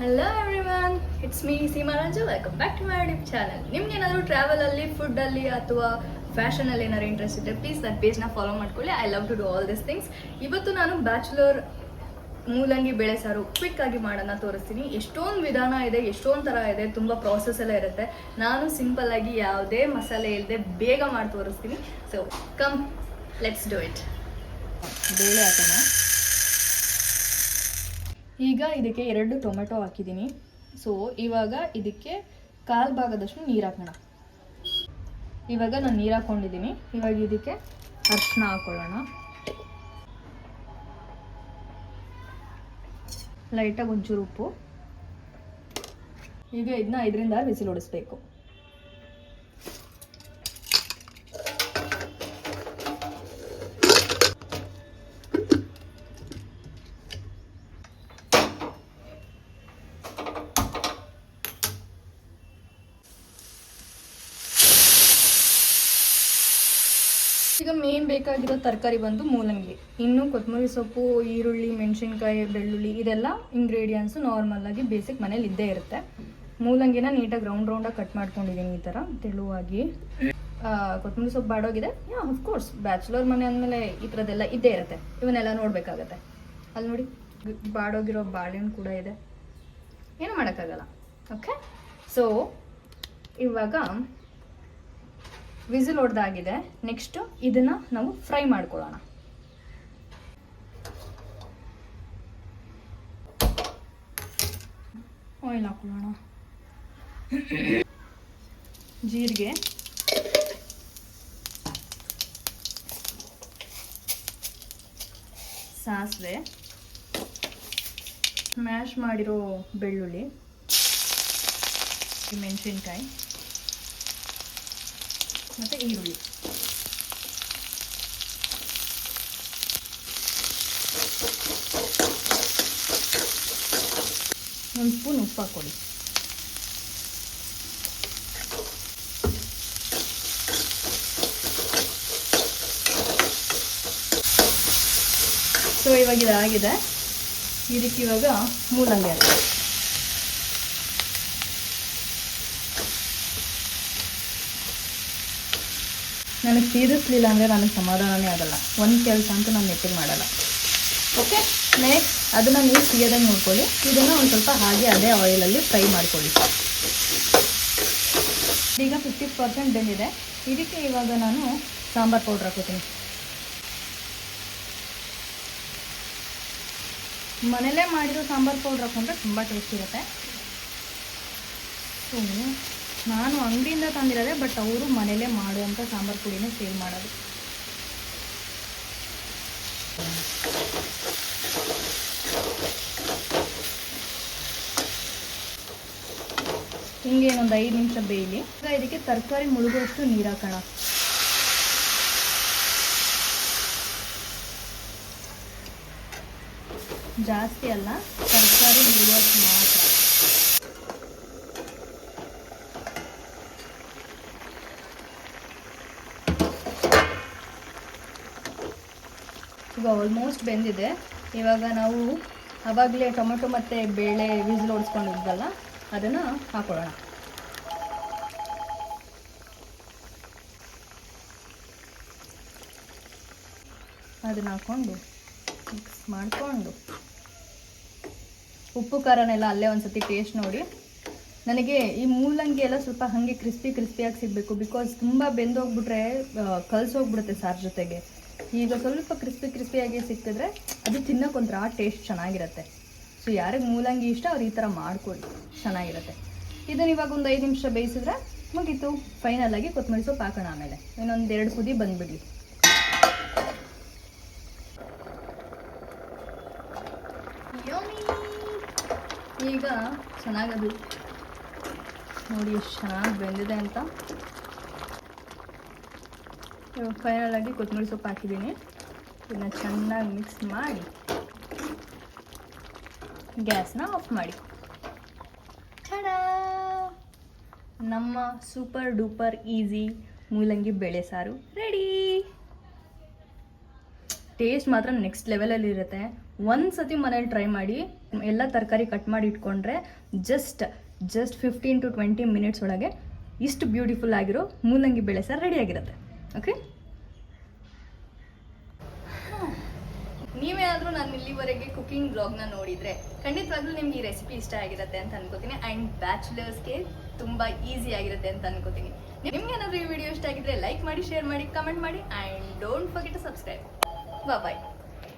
Hello everyone, it's me Seema Raju. Welcome back to my YouTube channel. ನಿಮ್ಗೆ ಏನಾದರೂ ಟ್ರಾವೆಲಲ್ಲಿ, ಫುಡ್ಡಲ್ಲಿ ಅಥವಾ ಫ್ಯಾಷನಲ್ಲಿ ಏನಾದ್ರು ಇಂಟ್ರೆಸ್ಟ್ ಇದ್ದರೆ ಪ್ಲೀಸ್ ನನ್ನ ಪೇಜ್ನ ಫಾಲೋ ಮಾಡ್ಕೊಳ್ಳಿ. I love to do all this things. ಇವತ್ತು ನಾನು ಬ್ಯಾಚುಲರ್ ಮೂಲಂಗಿ ಬೇಳೆ ಸಾರು ಕ್ವಿಕ್ ಆಗಿ ಮಾಡೋಣ ತೋರಿಸ್ತೀನಿ. ಎಷ್ಟೊಂದು ವಿಧಾನ ಇದೆ, ಎಷ್ಟೊಂದು ಥರ ಇದೆ, ತುಂಬ ಪ್ರಾಸೆಸ್ ಎಲ್ಲ ಇರುತ್ತೆ. ನಾನು ಸಿಂಪಲ್ ಆಗಿ ಯಾವುದೇ ಮಸಾಲೆ ಇಲ್ಲದೆ ಬೇಗ ಮಾಡಿ ತೋರಿಸ್ತೀನಿ. So come, let's do it. ಬೇಳೆ ಹಾಕೋಣ. ಈಗ ಇದಕ್ಕೆ 2 ಟೊಮೆಟೊ ಹಾಕಿದ್ದೀನಿ. ಸೊ ಇವಾಗ ಇದಕ್ಕೆ 1/4 ಭಾಗದಷ್ಟು ನೀರು ಹಾಕೋಣ. ಇವಾಗ ನಾನು ನೀರು ಹಾಕ್ಕೊಂಡಿದ್ದೀನಿ. ಇವಾಗ ಇದಕ್ಕೆ ಅರಿಶಿನ ಹಾಕೊಳ್ಳೋಣ. ಲೈಟಾಗಿ ಒಂಚೂರು ಉಪ್ಪು. ಈಗ ಇದನ್ನ 5ರಿಂದ 6 ವಿಸಿಲ್ ಹೊಡಿಸ್ಬೇಕು. ಈಗ ಮೇನ್ ಬೇಕಾಗಿರೋ ತರಕಾರಿ ಬಂದು ಮೂಲಂಗಿ, ಇನ್ನು ಕೊತ್ತಂಬರಿ ಸೊಪ್ಪು, ಈರುಳ್ಳಿ, ಮೆಣಸಿನ್ಕಾಯಿ, ಬೆಳ್ಳುಳ್ಳಿ, ಇದೆಲ್ಲ ಇಂಗ್ರೀಡಿಯೆಂಟ್ಸು ನಾರ್ಮಲ್ ಆಗಿ ಬೇಸಿಕ್ ಮನೇಲಿ ಇದ್ದೇ ಇರುತ್ತೆ. ಮೂಲಂಗಿನ ನೀಟಾಗಿ ರೌಂಡ್ ಕಟ್ ಮಾಡ್ಕೊಂಡಿದ್ದೀನಿ ಈ ಥರ ತೆಳುವಾಗಿ. ಕೊತ್ತಂಬರಿ ಸೊಪ್ಪು ಬಾಡೋಗಿದೆ. ಆಫ್ಕೋರ್ಸ್ ಬ್ಯಾಚುಲರ್ ಮನೆ ಅಂದಮೇಲೆ ಈ ಥರದ್ದೆಲ್ಲ ಇದ್ದೇ ಇರುತ್ತೆ. ಇವನ್ನೆಲ್ಲ ನೋಡಬೇಕಾಗತ್ತೆ. ಅಲ್ಲಿ ನೋಡಿ, ಬಾಡೋಗಿರೋ ಬಾಳೆಹಣ್ಣು ಕೂಡ ಇದೆ. ಏನು ಮಾಡೋಕ್ಕಾಗಲ್ಲ. ಓಕೆ, ಸೊ ಇವಾಗ ವಿಸಿಲ್ ಹೊಡೆದಾಗಿದೆ. ನೆಕ್ಸ್ಟ್ ಇದನ್ನ ನಾವು ಫ್ರೈ ಮಾಡ್ಕೊಳ್ಳೋಣ. ಆಯಿಲ್ ಹಾಕೊಳ್ಳೋಣ. ಜೀರಿಗೆ, ಸಾಸಿವೆ, ಮ್ಯಾಶ್ ಮಾಡಿರೋ ಬೆಳ್ಳುಳ್ಳಿ, ಮೆಣಸಿನ್ಕಾಯಿ ಮತ್ತು ಈರುಳ್ಳಿ. ಒಂದು ಸ್ಪೂನ್ ಉಪ್ಪು ಹಾಕ್ಕೊಳ್ಳಿ. ಸೊ ಇವಾಗ ಇದಾಗಿದೆ. ಇದಕ್ಕೆ ಇವಾಗ ಮೂಲಂಗಿ ಹಾಕಿ. ನನಗೆ ತೀರಿಸ್ಲಿಲ್ಲ ಅಂದರೆ ನನಗೆ ಸಮಾಧಾನವೇ ಆಗಲ್ಲ. ಒಂದು ಕೆಲಸ ಅಂತೂ ನಾನು ನೆಟ್ಟಿಗೆ ಮಾಡಲ್ಲ. ಓಕೆ, ನೆಕ್ಸ್ಟ್ ಅದನ್ನು ನೀವು ಸಿಗೋದಂಗೆ ನೋಡ್ಕೊಳ್ಳಿ. ಇದನ್ನು ಒಂದು ಸ್ವಲ್ಪ ಹಾಗೆ ಅದೇ ಆಯಿಲಲ್ಲಿ ಫ್ರೈ ಮಾಡ್ಕೊಳ್ಳಿ. ಈಗ 50% ಬೆಂದಿದೆ. ಇದಕ್ಕೆ ಇವಾಗ ನಾನು ಸಾಂಬಾರು ಪೌಡ್ರ್ ಹಾಕೋತೀನಿ. ಮನೇಲೇ ಮಾಡಿರೋ ಸಾಂಬಾರು ಪೌಡ್ರ್ ಹಾಕೊಂಡ್ರೆ ತುಂಬ ಟೇಸ್ಟ್ ಇರುತ್ತೆ. ಸೊ ನಾನು ಅಂಗಡಿಯಿಂದ ತಂದಿರೋದೆ, ಬಟ್ ಅವರು ಮನೇಲೇ ಮಾಡುವಂಥ ಸಾಂಬಾರು ಪುಡಿನೇ ಸೇಲ್ ಮಾಡೋದು. ಹಿಂಗೆ ಒಂದು 5 ನಿಮಿಷ ಬೇಯಲಿ. ಈಗ ಇದಕ್ಕೆ ತರಕಾರಿ ಮುಳುಗುವಷ್ಟು ನೀರು ಹಾಕೋಣ. ಜಾಸ್ತಿ ಅಲ್ಲ, ತರಕಾರಿ ಮುಳುಗುವಷ್ಟು ಮಾತ್ರ. ಈಗ ಆಲ್ಮೋಸ್ಟ್ ಬೆಂದಿದೆ. ಇವಾಗ ನಾವು ಆವಾಗಲೇ ಟೊಮೆಟೊ ಮತ್ತು ಬೇಳೆ ವಿಸಿಲ್ ಹೊಡಿಸ್ಕೊಂಡಿದ್ವಲ್ಲ, ಅದನ್ನು ಹಾಕೊಳ್ಳೋಣ. ಅದನ್ನು ಹಾಕ್ಕೊಂಡು ಮಿಕ್ಸ್ ಮಾಡಿಕೊಂಡು ಉಪ್ಪು ಖಾರನೆಲ್ಲ ಅಲ್ಲೇ ಒಂದು ಸತಿ ಟೇಸ್ಟ್ ನೋಡಿ. ನನಗೆ ಈ ಮೂಲಂಗಿ ಎಲ್ಲ ಸ್ವಲ್ಪ ಹಾಗೆ ಕ್ರಿಸ್ಪಿಯಾಗಿ ಸಿಗಬೇಕು. ಬಿಕಾಸ್ ತುಂಬ ಬೆಂದೋಗ್ಬಿಟ್ರೆ ಕಲಸೋಗ್ಬಿಡುತ್ತೆ ಸಾರು ಜೊತೆಗೆ. ಈಗ ಸ್ವಲ್ಪ ಕ್ರಿಸ್ಪಿಯಾಗಿ ಸಿಕ್ಕಿದ್ರೆ ಅದು ತಿನ್ನೋಕೊಂಥರ ಟೇಸ್ಟ್ ಚೆನ್ನಾಗಿರುತ್ತೆ. ಸೊ ಯಾರಿಗೆ ಮೂಲಂಗಿ ಇಷ್ಟ ಅವ್ರು ಈ ಥರ ಮಾಡ್ಕೊಳ್ಳಿ, ಚೆನ್ನಾಗಿರುತ್ತೆ. ಇದನ್ನು ಇವಾಗ ಒಂದು 5 ನಿಮಿಷ ಬೇಯಿಸಿದ್ರೆ ಮುಗೀತು. ಫೈನಲಾಗಿ ಕೊತ್ತಂಬರಿ ಸೊಪ್ಪು ಹಾಕೋಣ. ಆಮೇಲೆ ಇನ್ನೊಂದು 2 ಕುದಿ ಬಂದುಬಿಡಲಿ. ಈಗ ಚೆನ್ನಾಗದು ನೋಡಿ ಎಷ್ಟು ಚೆನ್ನಾಗಿ ಬೆಂದಿದೆ ಅಂತ. ಇವಾಗ ಫೈನಲಾಗಿ ಕೊತ್ತಂಬರಿ ಸೊಪ್ಪು ಹಾಕಿದ್ದೀನಿ. ಇದನ್ನ ಚೆನ್ನಾಗಿ ಮಿಕ್ಸ್ ಮಾಡಿ ಗ್ಯಾಸ್ನ ಆಫ್ ಮಾಡಿ. ಠಡಾ, ನಮ್ಮ ಸೂಪರ್ ಡೂಪರ್ ಈಸಿ ಮೂಲಂಗಿ ಬೇಳೆ ಸಾರು ರೆಡಿ. ಟೇಸ್ಟ್ ಮಾತ್ರ ನೆಕ್ಸ್ಟ್ ಲೆವೆಲಲ್ಲಿ ಇರುತ್ತೆ. ಒಂದು ಸತಿ ಮನೇಲಿ ಟ್ರೈ ಮಾಡಿ. ಎಲ್ಲ ತರಕಾರಿ ಕಟ್ ಮಾಡಿ ಇಟ್ಕೊಂಡ್ರೆ ಜಸ್ಟ್ 15 to 20 ಮಿನಿಟ್ಸ್ ಒಳಗೆ ಇಷ್ಟು ಬ್ಯೂಟಿಫುಲ್ ಆಗಿರೋ ಮೂಲಂಗಿ ಬೇಳೆ ಸಾರು ರೆಡಿಯಾಗಿರುತ್ತೆ. ಓಕೆ, ನೀವೇನಾದರೂ ನಾನು ಇಲ್ಲಿವರೆಗೆ ಕುಕಿಂಗ್ ಬ್ಲಾಗ್ನ ನೋಡಿದರೆ ಖಂಡಿತವಾಗ್ಲೂ ನಿಮ್ಗೆ ಈ ರೆಸಿಪಿ ಇಷ್ಟ ಆಗಿರುತ್ತೆ ಅಂತ ಅನ್ಕೋತೀನಿ. ಆ್ಯಂಡ್ ಬ್ಯಾಚುಲರ್ಸ್ಗೆ ತುಂಬ ಈಸಿ ಆಗಿರುತ್ತೆ ಅಂತ ಅನ್ಕೋತೀನಿ. ನಿಮ್ಗೆ ಏನಾದರೂ ಈ ವಿಡಿಯೋ ಇಷ್ಟ ಆಗಿದ್ರೆ ಲೈಕ್ ಮಾಡಿ, ಶೇರ್ ಮಾಡಿ, ಕಮೆಂಟ್ ಮಾಡಿ, and don't forget to subscribe. Bye.